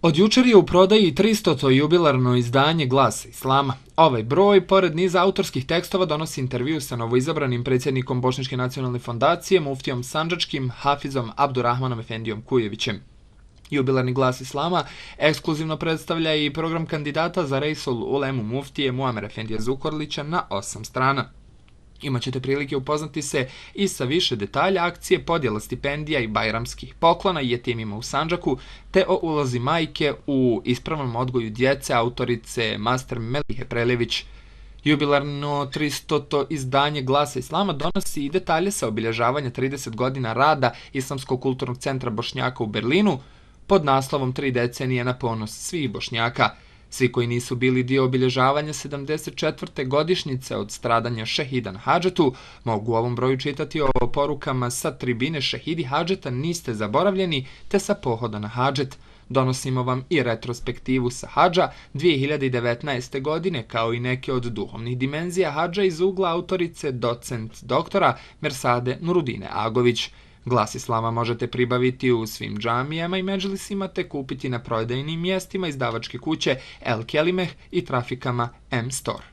Od jučer je u prodaji 300. jubilarno izdanje Glasa Islama. Ovaj broj, pored niza autorskih tekstova, donosi intervju sa novoizabranim predsjednikom Bošnjačke nacionalne fondacije, muftijom sandžačkim Hafizom Abdurrahmanom Efendijom Kujevićem. Jubilarni Glas Islama ekskluzivno predstavlja i program kandidata za Reisul Ulemu muftije Muamera Efendija Zukorlića na 8 strana. Imaćete prilike upoznati se i sa više detalja akcije, podjela stipendija i bajramskih poklona jetimima u Sandžaku, te o ulozi majke u ispravnom odgoju djece autorice master Melihe Preljević. Jubilarno 300. izdanje Glasa Islama donosi i detalje sa obilježavanja 30 godina rada Islamskog kulturnog centra Bošnjaka u Berlinu pod naslovom 3 decenije na ponos svih Bošnjaka. Svi koji nisu bili dio obilježavanja 74. godišnjice od stradanja šehida na Hadžetu mogu u ovom broju čitati o porukama sa tribine Šehidi Hadžeta niste zaboravljeni, te sa pohoda na Hadžet. Donosimo vam i retrospektivu sa Hadža 2019. godine, kao i neke od duhovnih dimenzija Hadža iz ugla autorice docent doktora Mersade Nurudine Agović. Glas Islama možete pribaviti u svim džamijama i medžlisima te kupiti na prodajnim mjestima izdavačke kuće El Kelimeh i trafikama M-Store.